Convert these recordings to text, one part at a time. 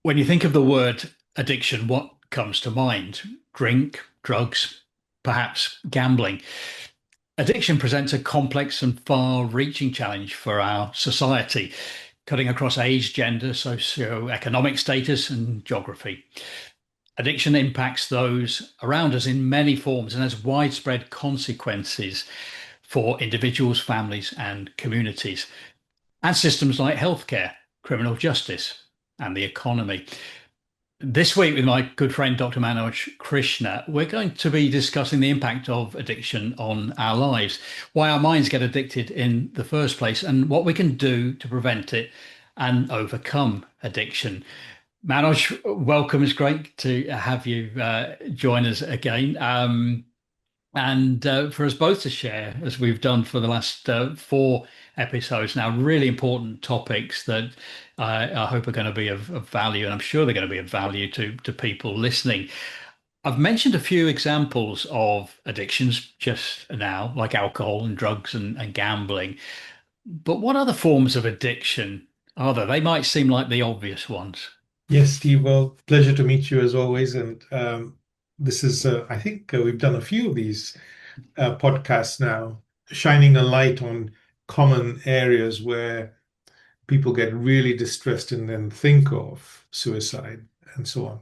When you think of the word addiction, what comes to mind? Drink, drugs, perhaps gambling. Addiction presents a complex and far-reaching challenge for our society, cutting across age, gender, socio-economic status, and geography. Addiction impacts those around us in many forms and has widespread consequences for individuals, families, and communities, and systems like healthcare, criminal justice, and the economy. This week, with my good friend Dr. Manoj Krishna, we're going to be discussing the impact of addiction on our lives, why our minds get addicted in the first place, and what we can do to prevent it and overcome addiction. Manoj, welcome. It's great to have you join us again. And for us both to share, as we've done for the last four episodes now, really important topics that I hope are going to be of value, and I'm sure they're going to be of value to people listening. I've mentioned a few examples of addictions just now, like alcohol and drugs and gambling. But what other forms of addiction are there? They might seem like the obvious ones. Yes, Steve. Well, pleasure to meet you as always. And this is, I think we've done a few of these podcasts now, shining a light on common areas where people get really distressed and then think of suicide and so on.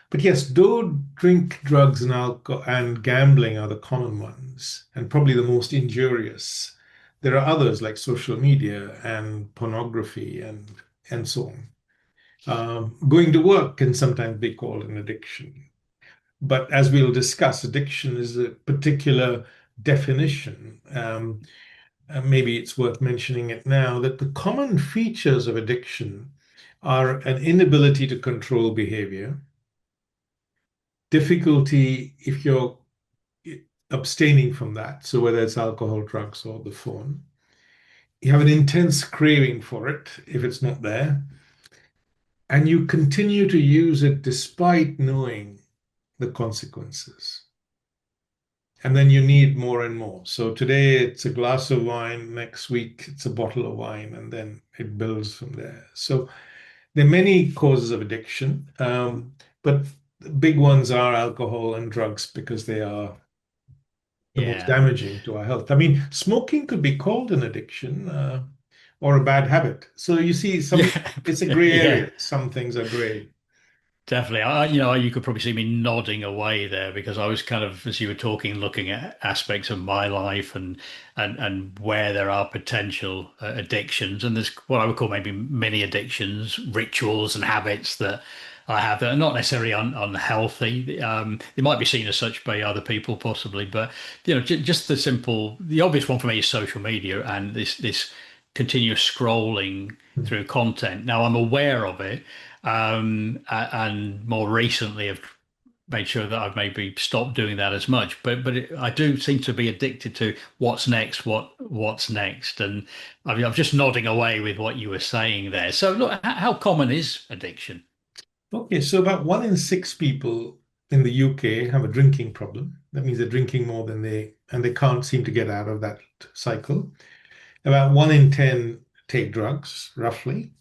But yes, though drink, drugs, and alcohol and gambling are the common ones and probably the most injurious, there are others like social media and pornography and so on. Going to work can sometimes be called an addiction. But as we'll discuss, addiction is a particular definition. Maybe it's worth mentioning it now that the common features of addiction are an inability to control behavior, difficulty if you're abstaining from that, so whether it's alcohol, drugs, or the phone. You have an intense craving for it if it's not there, and you continue to use it despite knowing the consequences. And then you need more and more. So today it's a glass of wine, next week it's a bottle of wine, and then it builds from there. So there are many causes of addiction, but the big ones are alcohol and drugs because they are the most Yeah. damaging to our health. I mean, smoking could be called an addiction or a bad habit. So you see, Yeah. it's a gray Yeah. area. Some things are gray. Definitely. You could probably see me nodding away there because I was kind of, as you were talking, looking at aspects of my life and where there are potential addictions. And there's what I would call maybe mini addictions, rituals and habits that I have that are not necessarily unhealthy. They might be seen as such by other people possibly, but just the obvious one for me is social media and this continuous scrolling Hmm. through content. Now I'm aware of it, and more recently have made sure that I've maybe stopped doing that as much. But I do seem to be addicted to what's next, what's next, and I'm just nodding away with what you were saying there. So look, how common is addiction? Okay, so about 1 in 6 people in the UK have a drinking problem. That means they're drinking more than and they can't seem to get out of that cycle. About 1 in 10 take drugs, roughly.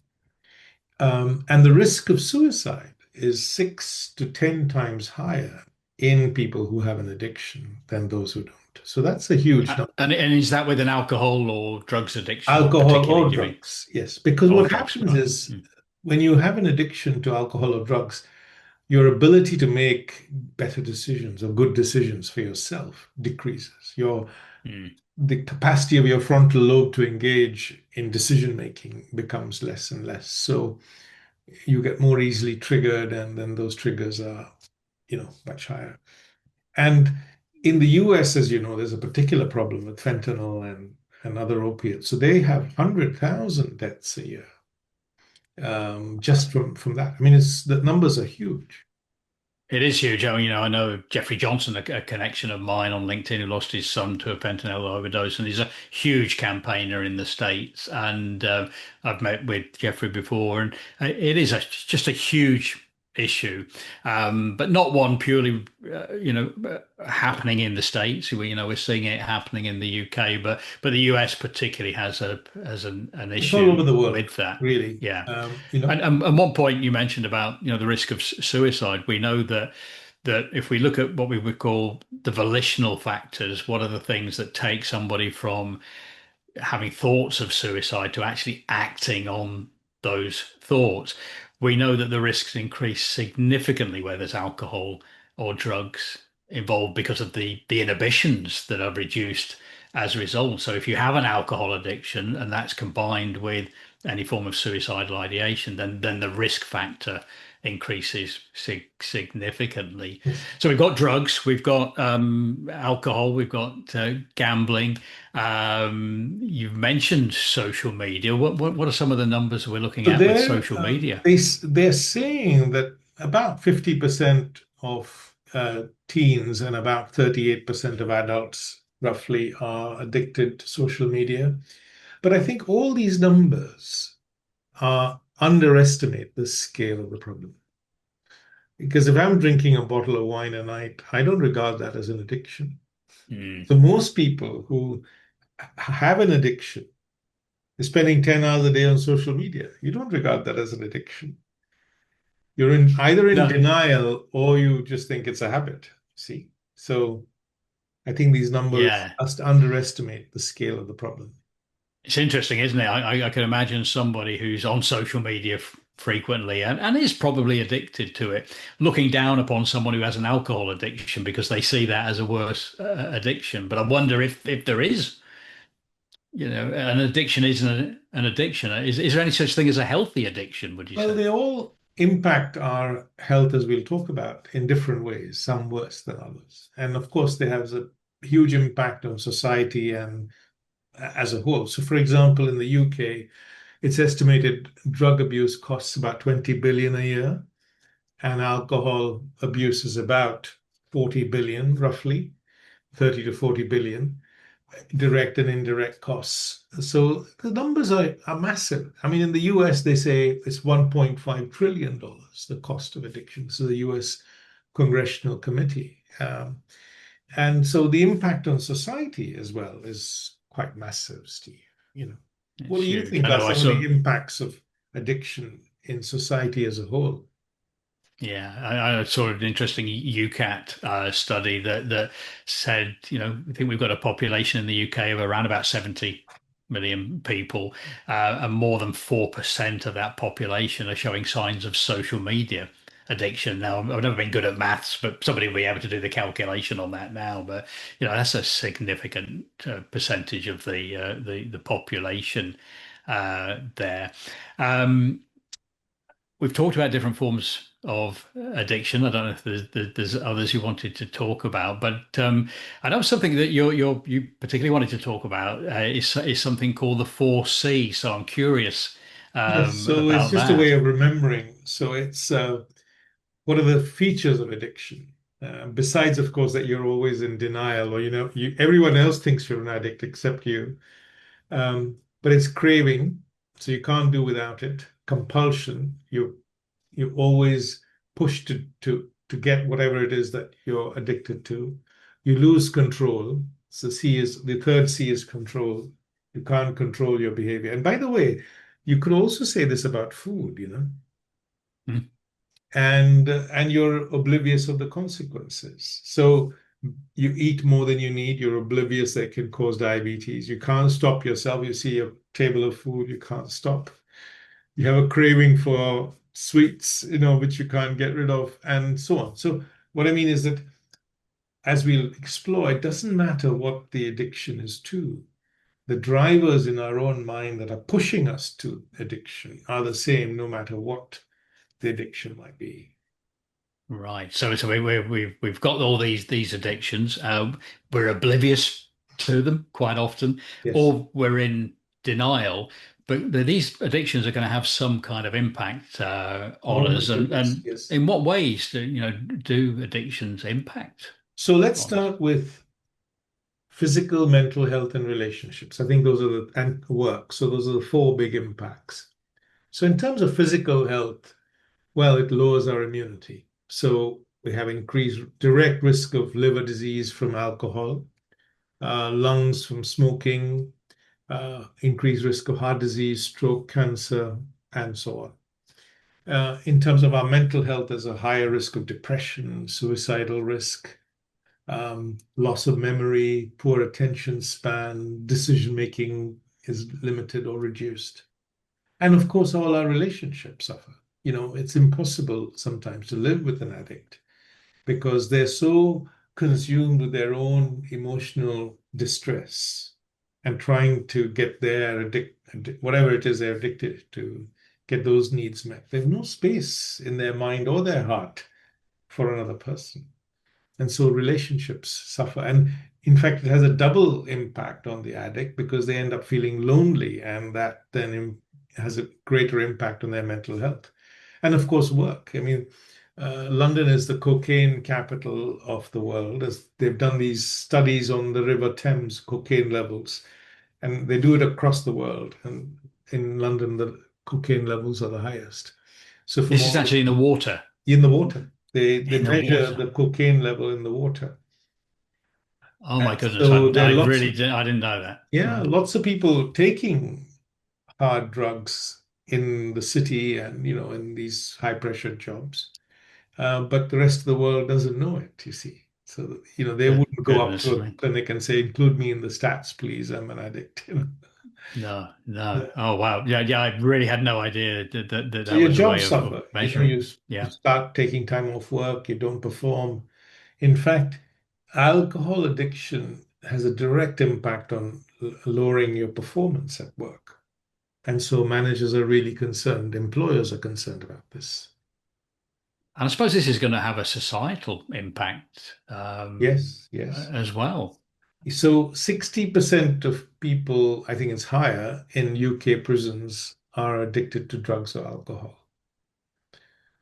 And the risk of suicide is 6 to 10 times higher in people who have an addiction than those who don't. So that's a huge number. And is that with an alcohol or drugs addiction, Alcohol particularly? or Do you mean? drugs, yes. Because Or what drugs? happens Right. is when you have an addiction to alcohol or drugs, your ability to make better decisions or good decisions for yourself decreases. Mm. The capacity of your frontal lobe to engage in decision making becomes less and less. So you get more easily triggered, and then those triggers are, much higher. And in the US, as you know, there's a particular problem with fentanyl and other opiates. So they have 100,000 deaths a year just from that. I mean, the numbers are huge. It is huge. I know Jeffrey Johnson, a connection of mine on LinkedIn, who lost his son to a fentanyl overdose, and he's a huge campaigner in the States. And I've met with Jeffrey before, and it is just a huge issue, but not one purely, happening in the States. We're seeing it happening in the UK, but the US particularly has an It's all over issue the world, with that. really. Yeah. And one point you mentioned about the risk of suicide. We know that if we look at what we would call the volitional factors, what are the things that take somebody from having thoughts of suicide to actually acting on those thoughts, we know that the risks increase significantly where there's alcohol or drugs involved because of the inhibitions that are reduced as a result. So if you have an alcohol addiction and that's combined with any form of suicidal ideation, then the risk factor increases significantly. Yes. So we've got drugs, we've got alcohol, we've got gambling. You've mentioned social media. What are some of the numbers we're looking So at with social media? they're saying that about 50% of teens and about 38% of adults roughly are addicted to social media. But I think all these numbers underestimate the scale of the problem. Because if I'm drinking a bottle of wine a night, I don't regard that as an addiction. Mm, So most people who have an addiction is spending 10 hours a day on social media. You don't regard that as an addiction. You're either in no, denial or you just think it's a habit. See? So I think these numbers yeah. just underestimate the scale of the problem. It's interesting, isn't it? I can imagine somebody who's on social media frequently and is probably addicted to it, looking down upon someone who has an alcohol addiction because they see that as a worse addiction. But I wonder if there is, an addiction isn't an addiction. Is there any such thing as a healthy addiction, would you Well, say? they all impact our health, as we'll talk about, in different ways, some worse than others. And of course, they have a huge impact on society and as a whole. So, for example, in the UK, it's estimated drug abuse costs about 20 billion a year, and alcohol abuse is about 40 billion, roughly 30 to 40 billion, direct and indirect costs. So the numbers are massive. I mean, in the US, they say it's $1.5 trillion, the cost of addiction. So the US Congressional Committee. And so the impact on society as well is quite massive, Steve. You know, what It's do you huge. think I are know. I some of the saw. impacts of addiction in society as a whole? Yeah, I saw an interesting UCAT study that said, I think we've got a population in the UK of around about 70 million people, and more than 4% of that population are showing signs of social media addiction. Now, I've never been good at maths, but somebody will be able to do the calculation on that now. But that's a significant percentage of the population there. Um, We've talked about different forms of addiction. I don't know if there's others you wanted to talk about, but I know something that you particularly wanted to talk about is something called the 4C. So I'm curious Yes, so it's about just a way that. of remembering. So it's what are the features of addiction? Besides, of course, that you're always in denial, or everyone else thinks you're an addict except you. But it's craving, so you can't do without it. Compulsion, you always push to get whatever it is that you're addicted to. You lose control. So the third C is control. You can't control your behavior. And by the way, you could also say this about food. Mm, And you're oblivious of the consequences. So you eat more than you need, you're oblivious that it can cause diabetes. You can't stop yourself. You see a table of food, you can't stop. You have a craving for sweets, which you can't get rid of, and so on. So what I mean is that as we'll explore, it doesn't matter what the addiction is to. The drivers in our own mind that are pushing us to addiction are the same no matter what the addiction might be. right. So we've got all these addictions. We're oblivious to them quite often, Yes. or we're in denial. But these addictions are going to have some kind of impact on Oh my us. And goodness, and yes. in what ways do addictions impact So let's on us? start with physical, mental health, and relationships. I think those are and work. So those are the four big impacts. So in terms of physical health, Well, it lowers our immunity. So we have increased direct risk of liver disease from alcohol, lungs from smoking, increased risk of heart disease, stroke, cancer, and so on. In terms of our mental health, there's a higher risk of depression, suicidal risk, loss of memory, poor attention span, decision making is limited or reduced. And of course, all our relationships suffer. It's impossible sometimes to live with an addict because they're so consumed with their own emotional distress and trying to get whatever it is they're addicted to, get those needs met. There's no space in their mind or their heart for another person. And so relationships suffer. And in fact, it has a double impact on the addict because they end up feeling lonely, and that then has a greater impact on their mental health. And of course, work. I mean, London is the cocaine capital of the world, as they've done these studies on the River Thames cocaine levels, and they do it across the world. And in London, the cocaine levels are the highest. So from This is all actually in the water. in the water, they In the measure water. the cocaine level in the water. Oh And my goodness. so there are I didn't know that. yeah, Right. lots of people taking hard drugs in the city and, in these high pressure jobs. But the rest of the world doesn't know it, you see. So, they wouldn't go up to Goodness a me. clinic and say, include me in the stats, please. I'm an addict. No, no. Yeah. Oh wow. Yeah, yeah. I really had no idea So that your was a jobs way of suffer. measuring. You Yeah. start taking time off work, you don't perform. In fact, alcohol addiction has a direct impact on lowering your performance at work. And so managers are really concerned, employers are concerned about this. And I suppose this is going to have a societal impact Yes, yes. as well. So 60% of people, I think it's higher, in UK prisons are addicted to drugs or alcohol.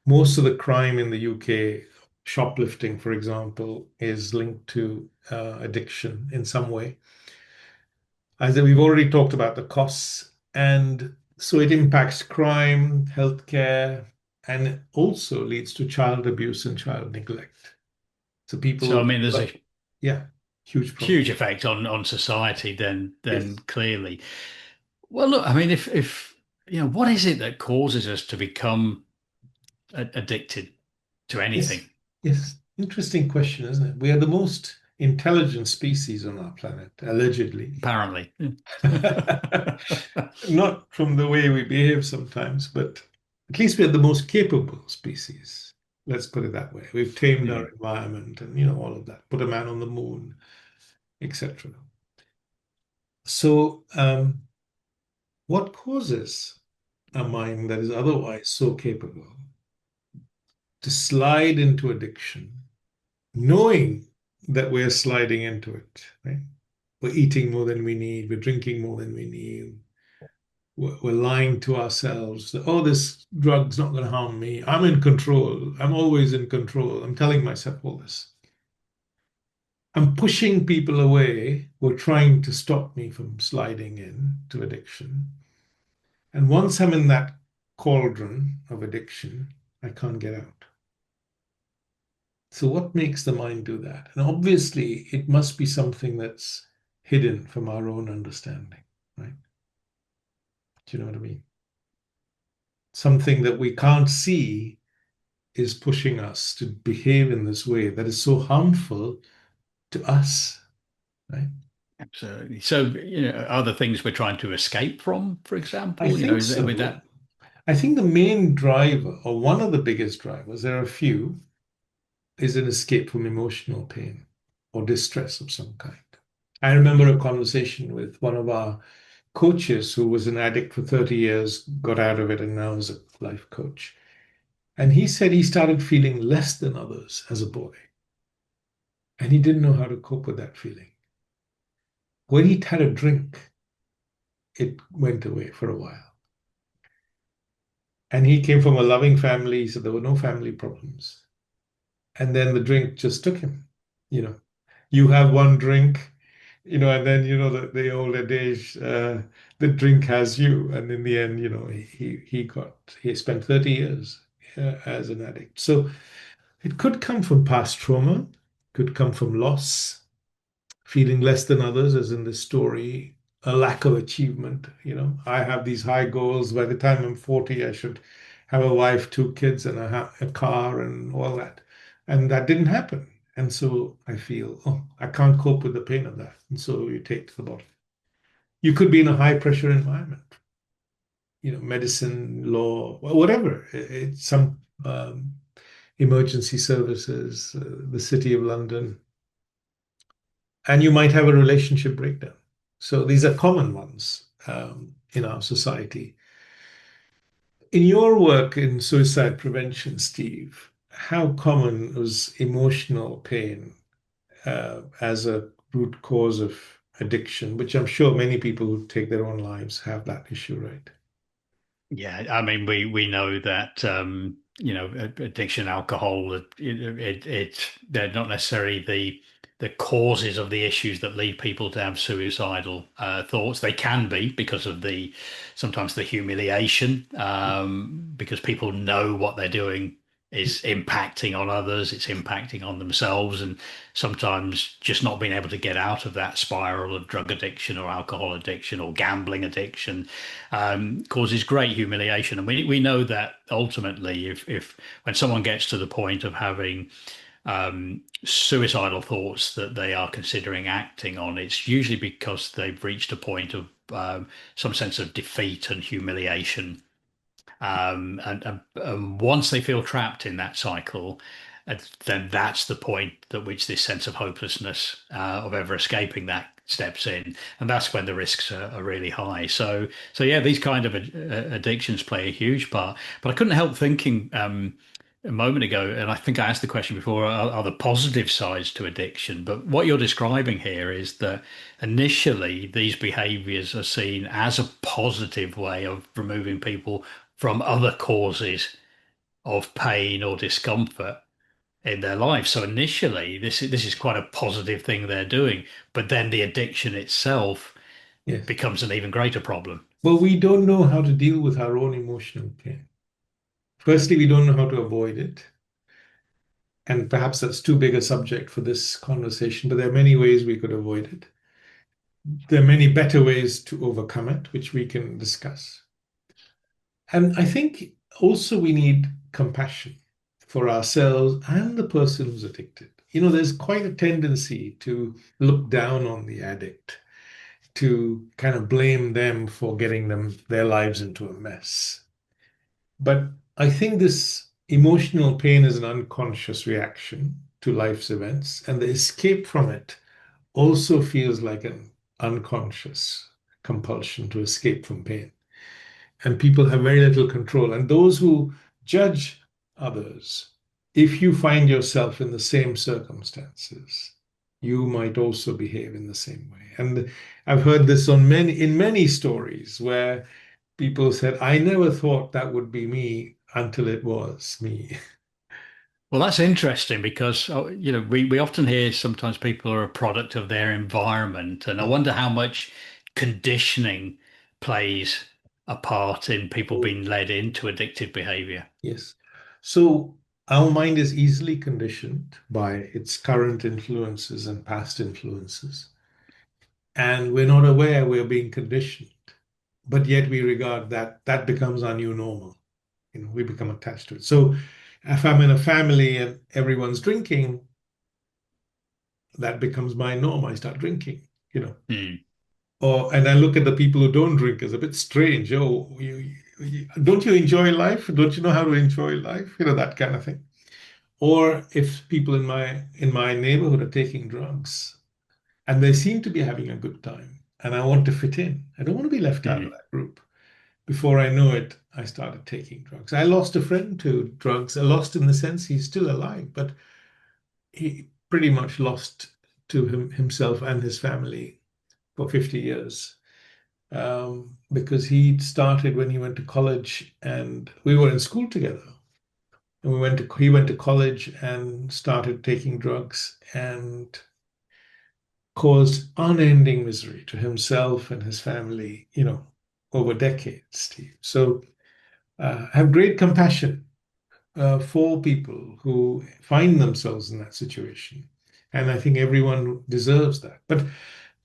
Most of the crime in the UK, shoplifting, for example, is linked to addiction in some way. As we've already talked about the costs, and so it impacts crime, healthcare, and it also leads to child abuse and child neglect. So So I people, mean, there's a yeah, huge problem. huge effect on society then Yes, clearly. Well, look, I mean, if what is it that causes us to become addicted to yes, anything? yes. Interesting question, isn't it? We are the most intelligent species on our planet, allegedly. Apparently. Not from the way we behave sometimes, but at least we're the most capable species. Let's put it that way. We've tamed our Hmm. environment and all of that, put a man on the moon, etc. So, what causes a mind that is otherwise so capable to slide into addiction, knowing that we're sliding into it, right? We're eating more than we need, we're drinking more than we need, we're lying to ourselves that, oh, this drug's not going to harm me. I'm in control. I'm always in control. I'm telling myself all this. I'm pushing people away who are trying to stop me from sliding in to addiction. And once I'm in that cauldron of addiction, I can't get out. So, what makes the mind do that? And obviously, it must be something that's hidden from our own understanding, right? Do you know what I mean? Something that we can't see is pushing us to behave in this way that is so harmful to us, right? Absolutely. So, are there things we're trying to escape from, for I example? think Is it with so. that? I think the main driver, or one of the biggest drivers, there are a few, is an escape from emotional pain or distress of some kind. I remember a conversation with one of our coaches who was an addict for 30 years, got out of it, and now is a life coach. And he said he started feeling less than others as a boy, and he didn't know how to cope with that feeling. When he had a drink, it went away for a while. And he came from a loving family, so there were no family problems. And then the drink just took him. You know, you have one drink, and then the old adage, the drink has you. And in the end, he spent 30 years as an addict. So it could come from past trauma, could come from loss, feeling less than others, as in this story, a lack of achievement. I have these high goals. By the time I'm 40, I should have a wife, two kids, and a car, and all that. And that didn't happen. And so I feel, oh, I can't cope with the pain of that. And so you take to the bottle. You could be in a high pressure environment, medicine, law, whatever. It's some emergency services, the City of London, and you might have a relationship breakdown. So these are common ones in our society. In your work in suicide prevention, Steve, how common was emotional pain as a root cause of addiction, which I'm sure many people who take their own lives have that issue, right? Yeah, I mean, we know that addiction, alcohol, they're not necessarily the causes of the issues that lead people to have suicidal thoughts. They can be because of the sometimes the humiliation, because people know what they're doing is impacting on others, it's impacting on themselves, and sometimes just not being able to get out of that spiral of drug addiction or alcohol addiction or gambling addiction causes great humiliation. And we know that ultimately, if when someone gets to the point of having suicidal thoughts that they are considering acting on, it's usually because they've reached a point of some sense of defeat and humiliation. And once they feel trapped in that cycle, then that's the point at which this sense of hopelessness of ever escaping that steps in, and that's when the risks are really high. So yeah, these kind of addictions play a huge part. But I couldn't help thinking a moment ago, and I think I asked the question before: are the positive sides to addiction? But what you're describing here is that initially these behaviors are seen as a positive way of removing people from other causes of pain or discomfort in their life. So initially, this is quite a positive thing they're doing, but then the addiction itself Yes. becomes an even greater problem. Well, we don't know how to deal with our own emotional pain. Firstly, we don't know how to avoid it. And perhaps that's too big a subject for this conversation, but there are many ways we could avoid it. There are many better ways to overcome it, which we can discuss. And I think also we need compassion for ourselves and the person who's addicted. There's quite a tendency to look down on the addict, to kind of blame them for getting their lives into a mess. But I think this emotional pain is an unconscious reaction to life's events, and the escape from it also feels like an unconscious compulsion to escape from pain. And people have very little control. And those who judge others, if you find yourself in the same circumstances, you might also behave in the same way. And I've heard this in many stories where people said, I never thought that would be me until it was me. Well, that's interesting because we often hear sometimes people are a product of their environment, and I wonder how much conditioning plays a part in people being led into addictive behavior. Yes. So our mind is easily conditioned by its current influences and past influences. And we're not aware we're being conditioned, but yet we regard that becomes our new normal. We become attached to it. So if I'm in a family and everyone's drinking, that becomes my norm. I start drinking, you know. Hmm. And I look at the people who don't drink as a bit strange. Oh, don't you enjoy life? Don't you know how to enjoy life? That kind of thing. Or if people in my neighborhood are taking drugs and they seem to be having a good time, and I want to fit in. I don't want to be left out of Hmm. that group. Before I know it, I started taking drugs. I lost a friend to drugs. I lost in the sense he's still alive, but he pretty much lost to himself and his family for 50 years. Because he started when he went to college and we were in school together. And he went to college and started taking drugs and caused unending misery to himself and his family, over decades, Steve. So have great compassion for people who find themselves in that situation. And I think everyone deserves that. But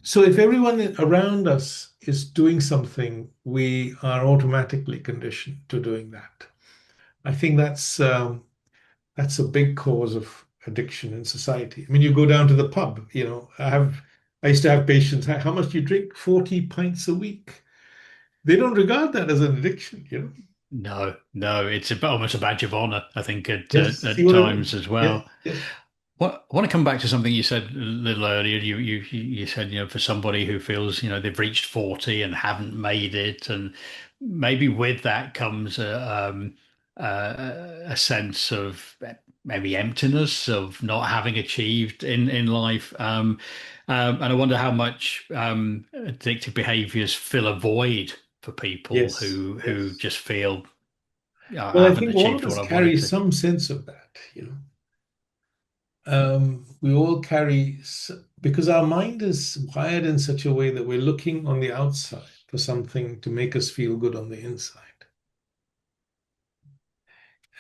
so if everyone around us is doing something, we are automatically conditioned to doing that. I think that's a big cause of addiction in society. I mean, you go down to the pub, I used to have patients, how much do you drink? 40 pints a week. They don't regard that as an addiction, you know? No, no, it's almost a badge of honor, I think, Yes, see at what I times mean? as Yes, well. yes. I want to come back to something you said a little earlier. You said, for somebody who feels, they've reached 40 and haven't made it, and maybe with that comes a sense of maybe emptiness of not having achieved in life. And I wonder how much addictive behaviors fill a void for people Yes, who yes. just feel I Well, I haven't think all of achieved what us I've wanted carry to. some sense of that, you know. We all carry, because our mind is wired in such a way that we're looking on the outside for something to make us feel good on the inside.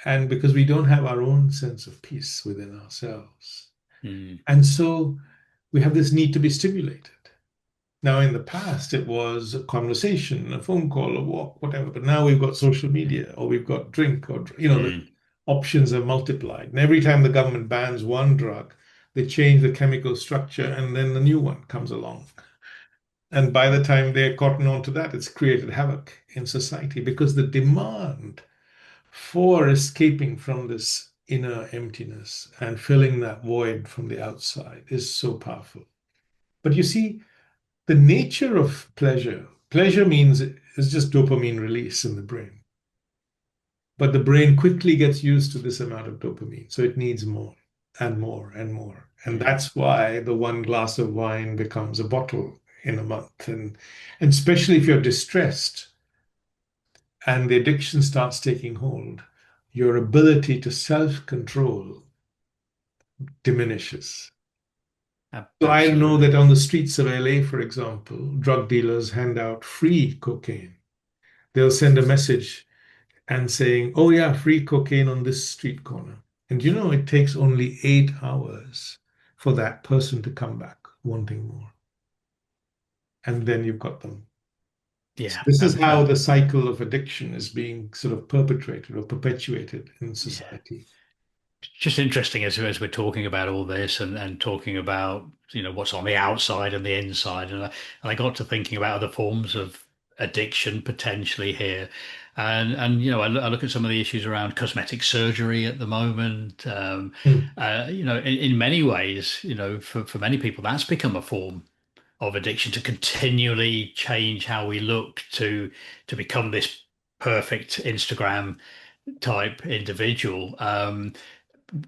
And because we don't have our own sense of peace within ourselves. Mm, And so we have this need to be stimulated. Now, in the past, it was a conversation, a phone call, a walk, whatever. But now we've got social media, or we've got drink, or, the mm. options are multiplied. And every time the government bans one drug, they change the chemical structure, and then the new one comes along. And by the time they're cotton on to that, it's created havoc in society because the demand for escaping from this inner emptiness and filling that void from the outside is so powerful. But you see, the nature of pleasure means it's just dopamine release in the brain. But the brain quickly gets used to this amount of dopamine. So it needs more and more and more. And Yeah. that's why the one glass of wine becomes a bottle in a month. And especially if you're distressed and the addiction starts taking hold, your ability to self-control diminishes. So I know Absolutely. that on the streets of LA, for example, drug dealers hand out free cocaine. They'll send a message and saying, oh, yeah, free cocaine on this street corner. And it takes only 8 hours for that person to come back wanting more. And then you've got them. So Yeah. this is how the cycle of addiction is being sort of perpetrated or perpetuated in Yeah. society. It's just interesting as we're talking about all this and talking about, what's on the outside and the inside. And I got to thinking about other forms of addiction potentially here. And I look at some of the issues around cosmetic surgery at the moment. Hmm. In many ways, for many people, that's become a form of addiction to continually change how we look to become this perfect Instagram type individual,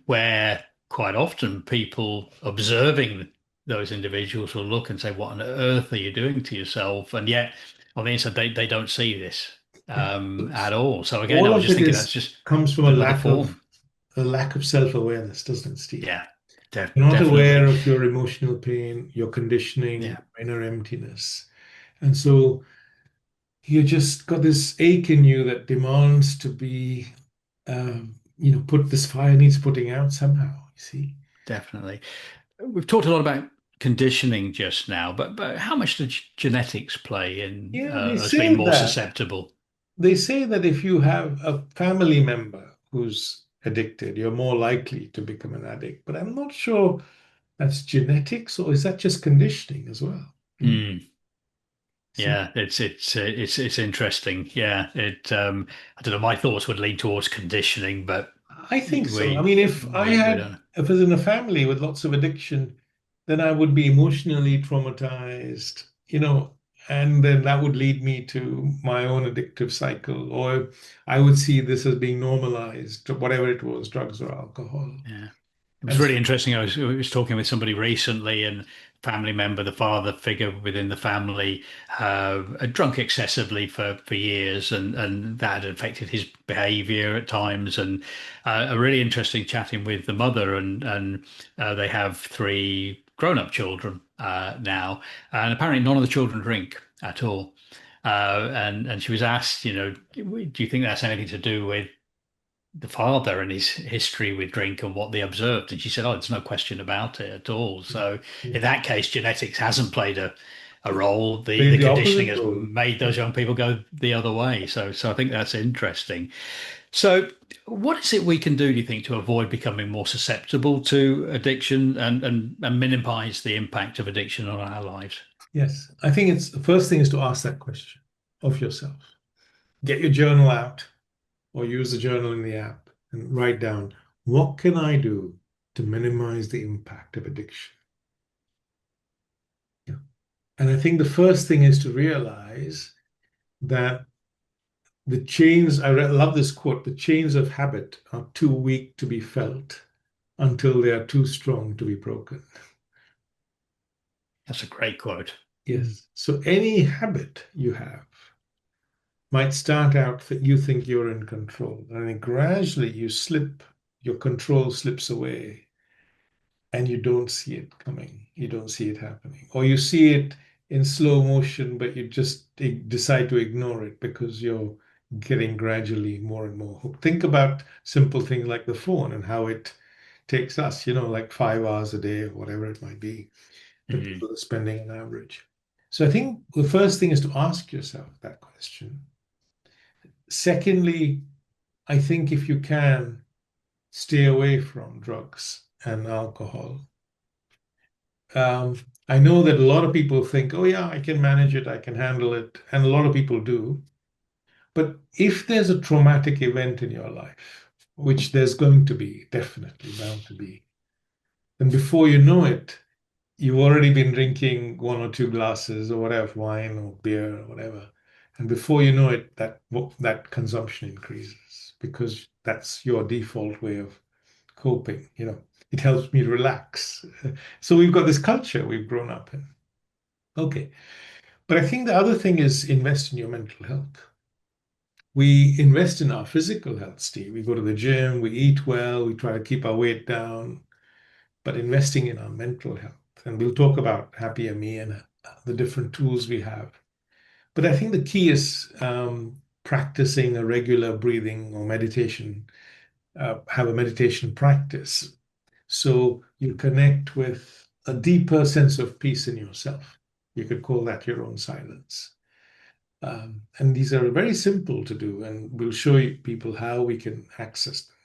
where quite often people observing those individuals will look and say, "What on earth are you doing to yourself?" And yet, on the inside, they don't see this Yeah. at all. So again, I All was of just it thinking that's is just comes from another form. a lack of self-awareness, doesn't it, Steve? Yeah, You're not aware definitely. of your emotional pain, your conditioning, Yeah. your inner emptiness. And so you just got this ache in you that demands to be, put this fire needs putting out somehow, you see. Definitely. We've talked a lot about conditioning just now, but how much does genetics play in Yeah, us being more susceptible? they say that if you have a family member who's addicted, you're more likely to become an addict. But I'm not sure that's genetics or is that just conditioning as well? Mm, See, yeah, it's interesting. Yeah, I don't know. My thoughts would lean towards conditioning, but I think so. I we mean, we don't know. if I was in a family with lots of addiction, then I would be emotionally traumatized, and then that would lead me to my own addictive cycle, or I would see this as being normalized, whatever it was, drugs or alcohol. Yeah. It was And really interesting. I was talking with somebody recently, and family member, the father figure within the family, had drunk excessively for years, and that had affected his behaviour at times. And a really interesting chatting with the mother, and they have three grown-up children now, and apparently none of the children drink at all. And she was asked, do you think that's anything to do with the father and his history with drink and what they observed. And she said, "Oh, there's no question about it at all." So in that case, genetics hasn't played a role. The Played the conditioning opposite has role. made those young people go the other way. So I think that's interesting. So what is it we can do you think, to avoid becoming more susceptible to addiction and minimize the impact of addiction on our lives? Yes, I think it's the first thing is to ask that question of yourself. Get your journal out or use the journal in the app and write down, what can I do to minimize the impact of addiction? Yeah. And I think the first thing is to realize that the chains, love this quote, the chains of habit are too weak to be felt until they are too strong to be broken. That's a great quote. Yes. So any habit you have might start out that you think you're in control, and then gradually you slip, your control slips away, and you don't see it coming. You don't see it happening. Or you see it in slow motion, but you just decide to ignore it because you're getting gradually more and more hooked. Think about simple things like the phone and how it takes us, like 5 hours a day or whatever it might be that Mhm. people are spending on average. So I think the first thing is to ask yourself that question. Secondly, I think if you can, stay away from drugs and alcohol. Um, I know that a lot of people think, oh, yeah, I can manage it, I can handle it. And a lot of people do. But if there's a traumatic event in your life, which there's going to be, definitely bound to be, then before you know it, you've already been drinking one or two glasses or whatever, wine or beer or whatever. And before you know it, that consumption increases because that's your default way of coping. It helps me relax. So we've got this culture we've grown up in. Okay. But I think the other thing is invest in your mental health. We invest in our physical health, Steve. We go to the gym, we eat well, we try to keep our weight down, but investing in our mental health. And we'll talk about HappierMe and the different tools we have. But I think the key is practicing a regular breathing or meditation, have a meditation practice. So you connect with a deeper sense of peace in yourself. You could call that your own silence. And these are very simple to do, and we'll show you people how we can access them.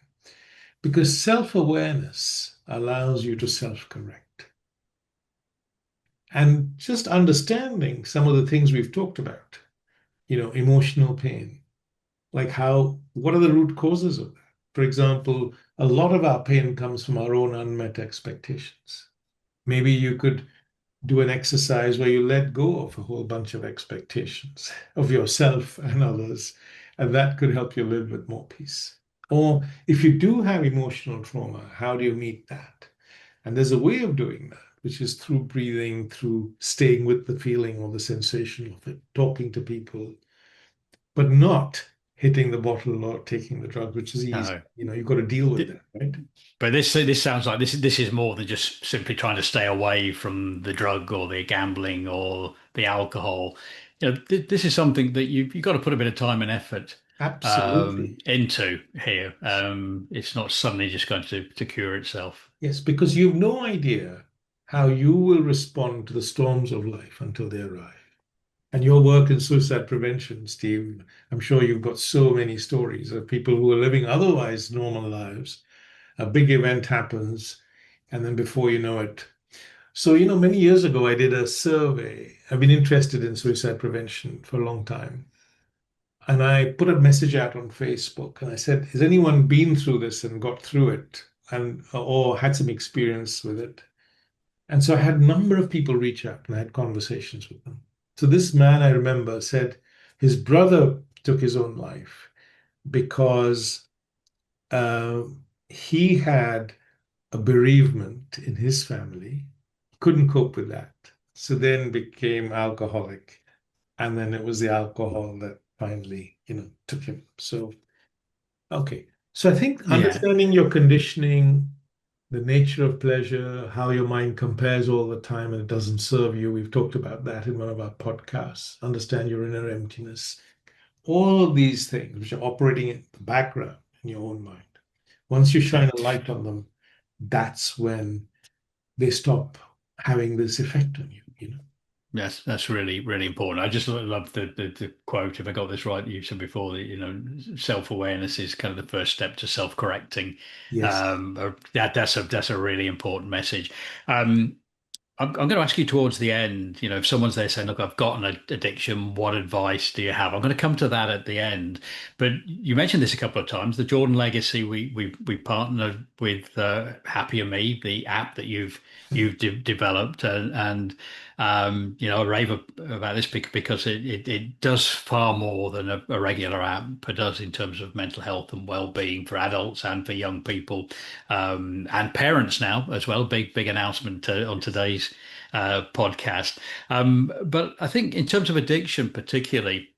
Because self-awareness allows you to self-correct. And just understanding some of the things we've talked about, emotional pain, like what are the root causes of that? For example, a lot of our pain comes from our own unmet expectations. Maybe you could do an exercise where you let go of a whole bunch of expectations of yourself and others, and that could help you live with more peace. Or if you do have emotional trauma, how do you meet that? And there's a way of doing that, which is through breathing, through staying with the feeling or the sensation of it, talking to people, but not hitting the bottle or taking the drug, which is easy. No. You've got to deal with Th- that, right? But this sounds like this is more than just simply trying to stay away from the drug or the gambling or the alcohol. This is something that you've got to put a bit of time and effort Absolutely. into here. It's not suddenly just going to cure itself. Yes, because you've no idea how you will respond to the storms of life until they arrive. And your work in suicide prevention, Steve, I'm sure you've got so many stories of people who are living otherwise normal lives. A big event happens, and then before you know it. So, many years ago, I did a survey. I've been interested in suicide prevention for a long time. And I put a message out on Facebook and I said, has anyone been through this and got through it and or had some experience with it? And so I had a number of people reach out and I had conversations with them. So this man I remember said his brother took his own life because uh, he had a bereavement in his family, couldn't cope with that. So then became alcoholic. And then it was the alcohol that finally, took him. So, okay. So I think Yeah. understanding your conditioning, the nature of pleasure, how your mind compares all the time and it doesn't serve you. We've talked about that in one of our podcasts. Understand your inner emptiness. All of these things which are operating in the background in your own mind. Once you Okay. shine a light on them, that's when they stop having this effect on you, you know? Yes, that's really, really important. I just love the quote, if I got this right, you said before that, self-awareness is kind of the first step to self-correcting. Yes. That's a really important message. Um, I'm going to ask you towards the end, if someone's there saying, look, I've got an addiction, what advice do you have? I'm going to come to that at the end. But you mentioned this a couple of times, the Jordan Legacy, we partnered with HappierMe, the app that you've developed, I rave about this because it does far more than a regular app does in terms of mental health and well-being for adults and for young people, and parents now as well. Big announcement on today's podcast. But I think in terms of addiction, particularly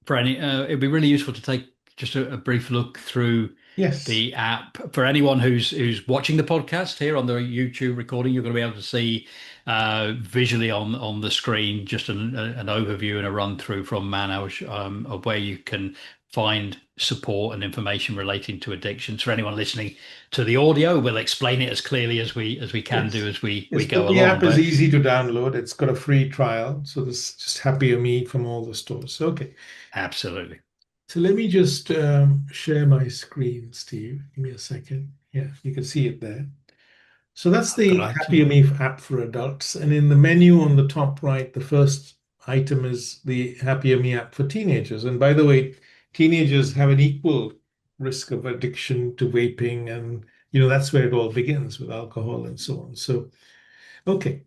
for it'd be really useful to take just a brief look through Yes. the app for anyone who's watching the podcast here on the YouTube recording. You're going to be able to see visually on the screen just an overview and a run through from Manoj of where you can find support and information relating to addictions. For anyone listening to the audio, we'll explain it as clearly as we can do Yes. as we Yes, but go the along. app is But easy to download. It's got a free trial. So this is just Happier Me from all the stores. Okay. absolutely. So let me just share my screen, Steve. Give me a second. Yeah, you can see it there. So that's I've got the it. Happier Me app for adults. And in the menu on the top right, the first item is the Happier Me app for teenagers. And by the way, teenagers have an equal risk of addiction to vaping. And, that's where it all begins with alcohol and so on. So, okay.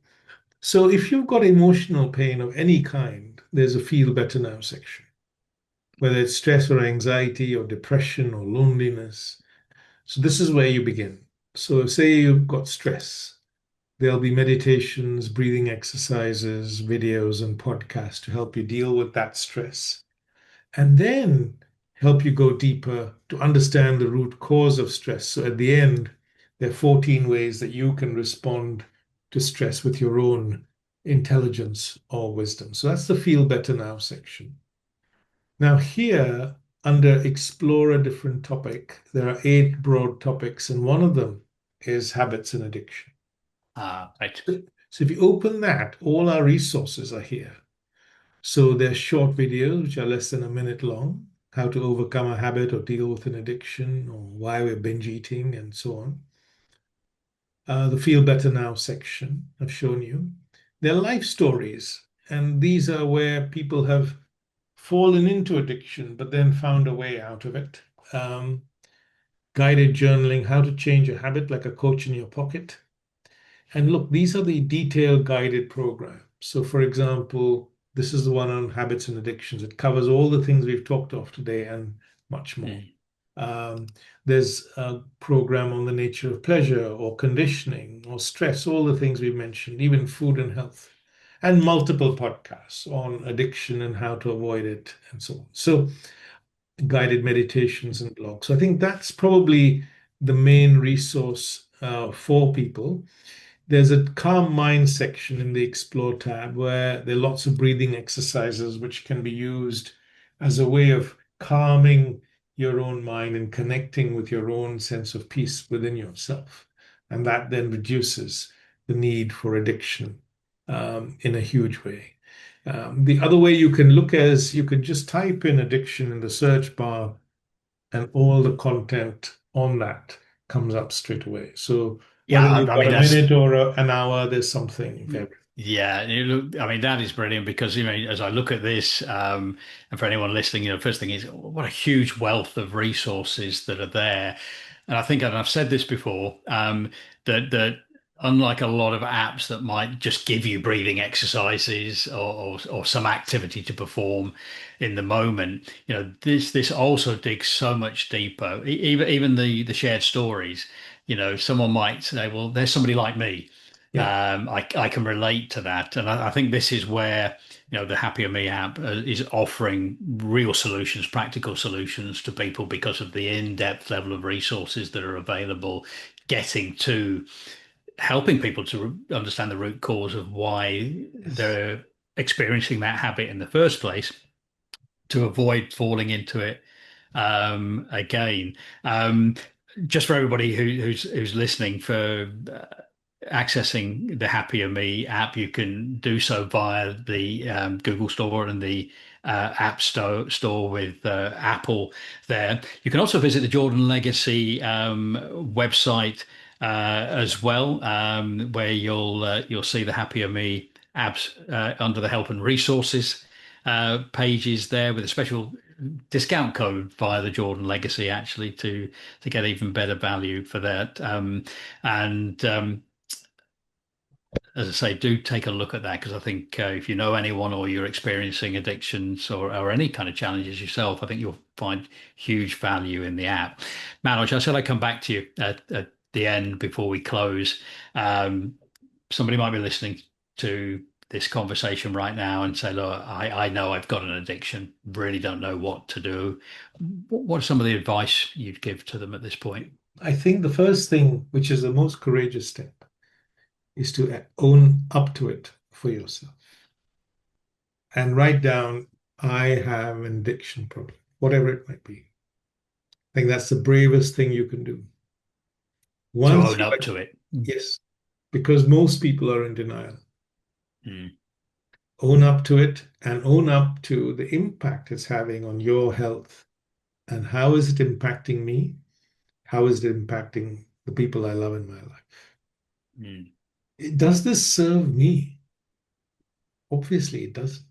So if you've got emotional pain of any kind, there's a feel better now section, whether it's stress or anxiety or depression or loneliness. So this is where you begin. So say you've got stress, there'll be meditations, breathing exercises, videos, and podcasts to help you deal with that stress. And then help you go deeper to understand the root cause of stress. So at the end, there are 14 ways that you can respond to stress with your own intelligence or wisdom. So that's the Feel Better Now section. Now, here under Explore a Different Topic, there are 8 broad topics, and one of them is habits and addiction. Right. So if you open that, all our resources are here. So there's short videos, which are less than a minute long, how to overcome a habit or deal with an addiction, or why we're binge eating, and so on. The Feel Better Now section I've shown you. They're life stories, and these are where people have fallen into addiction, but then found a way out of it. Um, Guided journaling, how to change a habit like a coach in your pocket. And look, these are the detailed guided programs. So, for example, this is the one on habits and addictions. It covers all the things we've talked of today and much more. Mm. Um, there's a program on the nature of pleasure or conditioning or stress, all the things we've mentioned, even food and health, and multiple podcasts on addiction and how to avoid it and so on. So, guided meditations and blogs. So, I think that's probably the main resource for people. There's a calm mind section in the Explore tab where there are lots of breathing exercises which can be used as a way of calming your own mind and connecting with your own sense of peace within yourself. And that then reduces the need for addiction in a huge way. The other way you can look is you can just type in addiction in the search bar and all the content on that comes up straight away. So Yeah, whether you've I got mean a that's minute or an hour, there's something for everyone. yeah. I mean that is brilliant because as I look at this, and for anyone listening, first thing is what a huge wealth of resources that are there, and I think, and I've said this before, that unlike a lot of apps that might just give you breathing exercises or some activity to perform in the moment, this also digs so much deeper. Even the shared stories. Someone might say, well, there's somebody like me. Yeah. I can relate to that, and I think this is where the Happier Me app is offering real solutions, practical solutions to people because of the in-depth level of resources that are available, getting to helping people to understand the root cause of why Yes. they're experiencing that habit in the first place, to avoid falling into it again. Um, just for everybody who's listening, for accessing the Happier Me app, you can do so via the Google Store and the App Store with Apple there. You can also visit the Jordan Legacy website as well, where you'll see the Happier Me apps under the help and resources pages there with a special discount code via the Jordan Legacy actually to get even better value for that. And As I say, do take a look at that because I think if you know anyone or you're experiencing addictions or any kind of challenges yourself, I think you'll find huge value in the app. Manoj, I said I'd come back to you at the end before we close. Um, Somebody might be listening to this conversation right now and say, look, I know I've got an addiction, really don't know what to do. What are some of the advice you'd give to them at this point? I think the first thing, which is the most courageous step, is to own up to it for yourself and write down, I have an addiction problem, whatever it might be. I think that's the bravest thing you can do. To Once own you, up to it. yes, because most people are in denial. Mm, Own up to it and own up to the impact it's having on your health. And how is it impacting me? How is it impacting the people I love in my life? mm. Does this serve me? Obviously, it doesn't.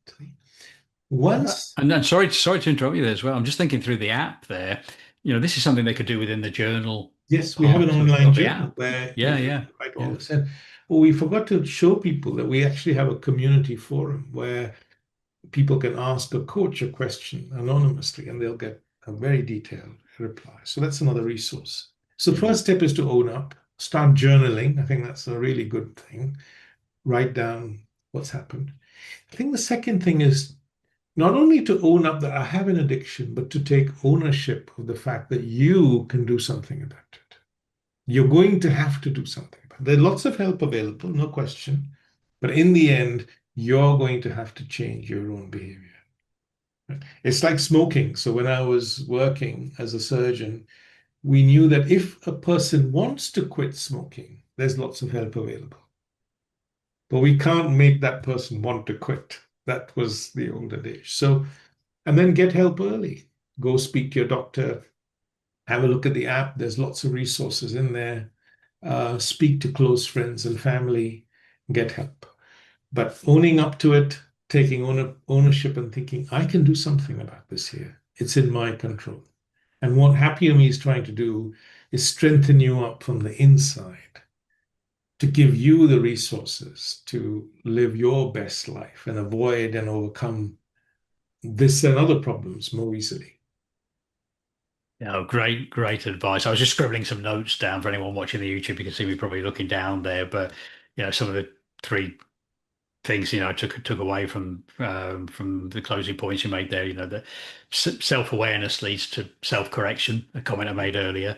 Once, And then sorry to interrupt you there as well. I'm just thinking through the app there. This is something they could do within the journal yes, we have an part online of the journal app. where Yeah, you yeah, write all yeah. this in. Well, we forgot to show people that we actually have a community forum where people can ask a coach a question anonymously and they'll get a very detailed reply. So that's another resource. So Mm, first step is to own up, start journaling. I think that's a really good thing. Write down what's happened. I think the second thing is not only to own up that I have an addiction, but to take ownership of the fact that you can do something about it. You're going to have to do something about it. There's lots of help available, no question. But in the end, you're going to have to change your own behavior. It's like smoking. So when I was working as a surgeon, we knew that if a person wants to quit smoking, there's lots of help available. But we can't make that person want to quit. That was the older days. So, and then get help early. Go speak to your doctor, have a look at the app. There's lots of resources in there. Speak to close friends and family, get help. But owning up to it, taking ownership and thinking, I can do something about this here. It's in my control. And what Happier Me is trying to do is strengthen you up from the inside to give you the resources to live your best life and avoid and overcome this and other problems more easily. Great advice. I was just scribbling some notes down for anyone watching the YouTube. You can see me probably looking down there, but some of the three things I took away from the closing points you made there. The self-awareness leads to self-correction, a comment I made earlier.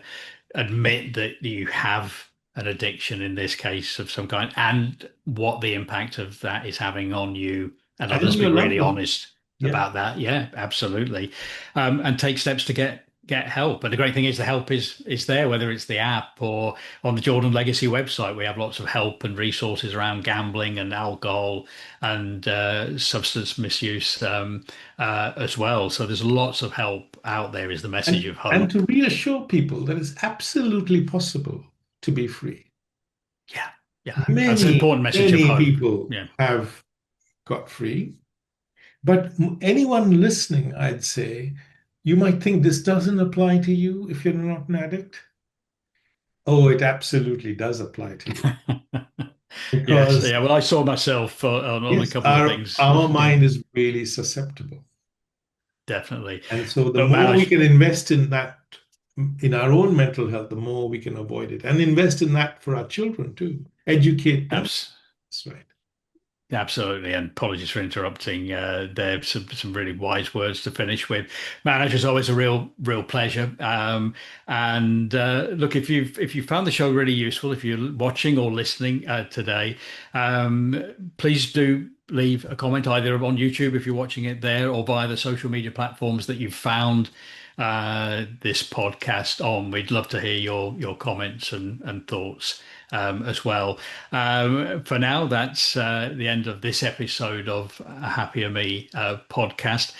Admit that you have an addiction in this case of some kind and what the impact of that is having on you and And others. Be your loved really ones. honest Yeah. about that. Yeah, absolutely. And take steps to get help. And the great thing is the help is there, whether it's the app or on the Jordan Legacy website. We have lots of help and resources around gambling and alcohol and substance misuse as well. So there's lots of help out there. Is the message of And hope. to reassure people that it's absolutely possible to be free. Yeah, yeah. That's an Many, important message of many hope. people Yeah. have got free. But anyone listening, I'd say, you might think this doesn't apply to you if you're not an addict. Oh, it absolutely does apply to you Yes. because Yeah. Well, I saw myself on a yes, couple of our things. our Yeah, mind is really susceptible. definitely. And so the But man, more we can invest in that, in our own mental health, the more we can avoid it. And invest in that for our children too. Educate them. abs That's right. absolutely. And apologies for interrupting. There some really wise words to finish with. Man, it's always a real pleasure. And look, if you found the show really useful, if you're watching or listening today, please do leave a comment either on YouTube if you're watching it there or via the social media platforms that you've found this podcast on. We'd love to hear your comments and thoughts as well. For now, that's the end of this episode of Happier Me podcast.